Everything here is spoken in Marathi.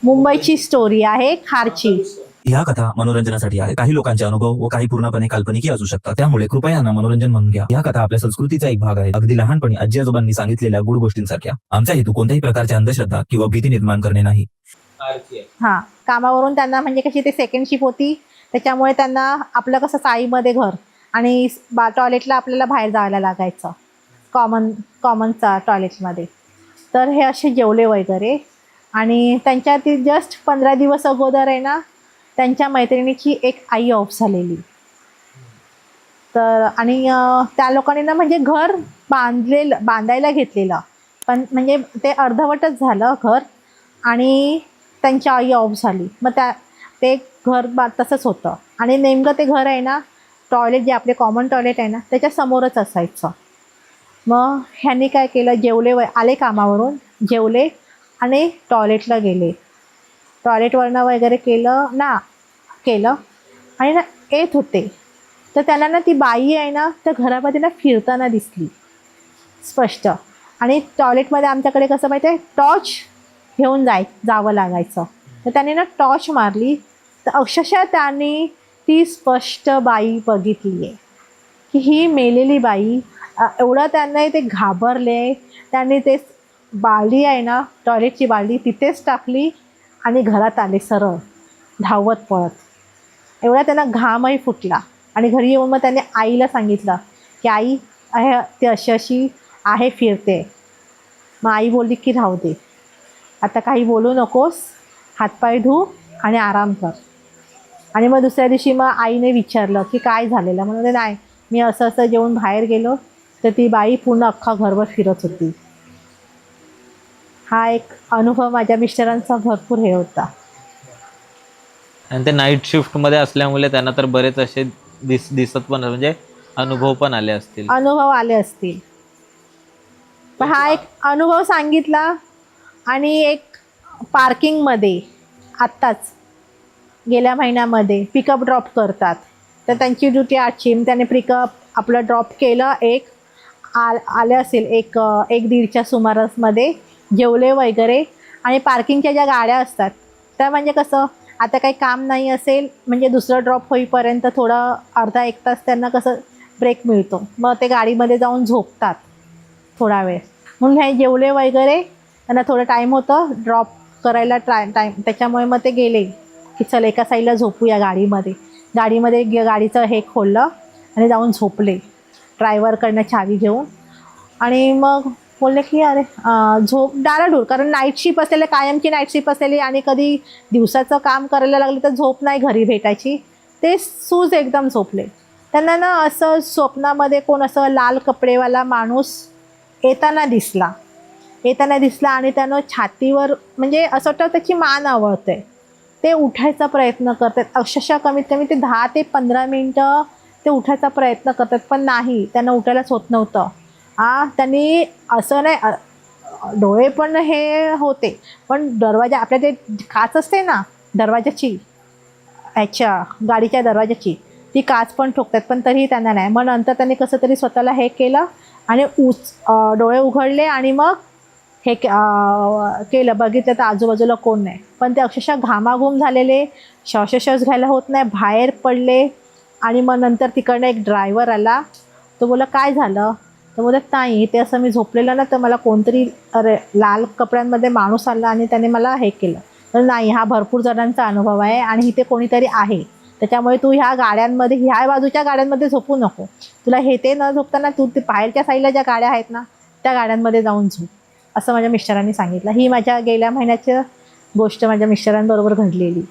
मुंबईची स्टोरी आहे, खारची. ह्या कथा मनोरंजनासाठी आहे. काही लोकांचे अनुभव व काही पूर्णपणे काल्पनिक असू शकतात, त्यामुळे कृपया यांना मनोरंजन म्हणून घ्या. ह्या कथा आपल्या संस्कृतीचा एक भाग आहे, अगदी लहानपणी आजी आजोबांनी सांगितलेल्या गुड गोष्टींसारख्या. आमचा हेतू कोणत्याही प्रकारच्या अंधश्रद्धा किंवा भीती निर्माण करणे नाही. हा, कामावरून त्यांना म्हणजे कशी ते सेकंड शिफ्ट होती, त्याच्यामुळे त्यांना आपलं कसं साईमध्ये घर आणि टॉयलेटला आपल्याला बाहेर जायला लागायचं, कॉमनचा टॉयलेटमध्ये. तर हे असे जेवले वगैरे. आणि त्यांच्या ती जस्ट 15 दिवस अगोदर आहे ना, त्यांच्या मैत्रिणीची एक आई ऑफ झालेली. तर आणि त्या लोकांनी ना म्हणजे घर बांधायला घेतलेलं, पण म्हणजे ते अर्धवटच झालं घर आणि त्यांची आई ऑफ झाली. मग ते घर तसंच होतं. आणि नेमकं ते घर आहे ना, टॉयलेट जे आपले कॉमन टॉयलेट आहे ना, त्याच्या समोरच असायचं. मग ह्यांनी काय केलं, आले कामावरून, जेवले आणि टॉयलेटला गेले. टॉयलेटवरनं वगैरे केलं आणि ना येत होते, तर त्यांना ना ती बाई आहे ना, त्या घरामध्ये ना फिरताना दिसली स्पष्ट. आणि टॉयलेटमध्ये आमच्याकडे कसं माहिती आहे, टॉर्च घेऊन जावं लागायचं. तर त्याने ना टॉर्च मारली, तर अक्षरशः त्यांनी ती स्पष्ट बाई बघितली आहे की ही मेलेली बाई. एवढं त्यांना ते घाबरले. त्यांनी ते बालदी आहे ना, टॉयलेटची बालदी तिथेच टाकली आणि घरात आले सरळ धावत पळत. एवढा त्यांना घामही फुटला. आणि घरी येऊन मग त्याने आईला सांगितलं की आई आहे ते अशी आहे, फिरते. मग आई बोलली की राहू दे, आता काही बोलू नकोस, हातपाय धू आणि आराम कर. आणि मग दुसऱ्या दिवशी मग आईने विचारलं की काय झालेलं, म्हणून नाही, मी असं जेवून बाहेर गेलो तर ती बाई पूर्ण अख्खा घरभर फिरत होती. हा एक अनुभव माझ्या मिस्टरांचा भरपूर हे होता. आणि ते नाईट शिफ्ट मध्ये असल्यामुळे त्यांना तर बरेच असे दिसत पण म्हणजे अनुभव पण आले असतील. पण हा एक अनुभव सांगितला. आणि एक पार्किंगमध्ये आत्ताच गेल्या महिन्यामध्ये पिकअप ड्रॉप करतात, तर त्यांची ड्युटी 8ची. त्याने पिकअप आपलं ड्रॉप केलं. आले असेल एक 1:30च्या सुमारासमध्ये, जेवले वगैरे. आणि पार्किंगच्या ज्या गाड्या असतात त्या म्हणजे कसं, आता काही काम नाही असेल म्हणजे दुसरं ड्रॉप होईपर्यंत थोडं अर्धा 1 तास त्यांना कसं ब्रेक मिळतो, मग ते गाडीमध्ये जाऊन झोपतात थोडा वेळ. म्हणून हे जेवले वगैरे, त्यांना थोडं टाईम होतं ड्रॉप करायला टाईम, त्याच्यामुळे मग ते गेले की चल एका साईडला झोपूया गाडीमध्ये गाडीचं हे खोललं आणि जाऊन झोपले ड्रायव्हरकडनं चावी घेऊन. आणि मग बोलले की अरे झोप डाराडूर, कारण नाईट शिफ्ट असलेले, कायमची नाईट शिफ्ट असलेली आणि कधी दिवसाचं काम करायला लागले तर झोप नाही घरी भेटायची. ते सूज एकदम झोपले. त्यांना ना असं स्वप्नामध्ये कोण असं लाल कपडेवाला माणूस येताना दिसला आणि त्यानं छातीवर म्हणजे असं वाटतं त्याची मान आवळते. ते उठायचा प्रयत्न करतात, अक्षरशः कमीत कमी ते 10 ते 15 मिनटं ते उठायचा प्रयत्न करतात, पण नाही, त्यांना उठायलाच होत नव्हतं. त्यांनी असं नाही, डोळे पण हे होते, पण दरवाजा आपल्या ते काच असते ना दरवाजाची, ह्याच्या गाडीच्या दरवाजाची, ती काच पण ठोकतात, पण तरीही त्यांना नाही. मग नंतर त्यांनी कसं तरी स्वतःला हे केलं आणि डोळे उघडले आणि मग हे केलं, बघितलं तर आजूबाजूला कोण नाही. पण ते अक्षरशः घामाघूम झालेले, श्वासोश्वास घ्यायला होत नाही, बाहेर पडले. आणि मग नंतर तिकडनं एक ड्रायव्हर आला. तो बोला काय झालं, तर बोलत नाही, ते असं मी झोपलेलं ना, तर मला कोणतरी लाल कपड्यांमध्ये माणूस आला आणि त्याने मला हे केलं. तर नाही, हा भरपूर जणांचा अनुभव आहे आणि इथे कोणीतरी आहे, त्याच्यामुळे तू ह्या गाड्यांमध्ये, ह्या बाजूच्या गाड्यांमध्ये झोपू नको. तुला हे ते न झोपताना तू ते बाहेरच्या साईडला ज्या गाड्या आहेत ना त्या गाड्यांमध्ये जाऊन झोप, असं माझ्या मिस्टरांनी सांगितलं. ही माझ्या गेल्या महिन्याची गोष्ट माझ्या मिस्टरांबरोबर घडलेली.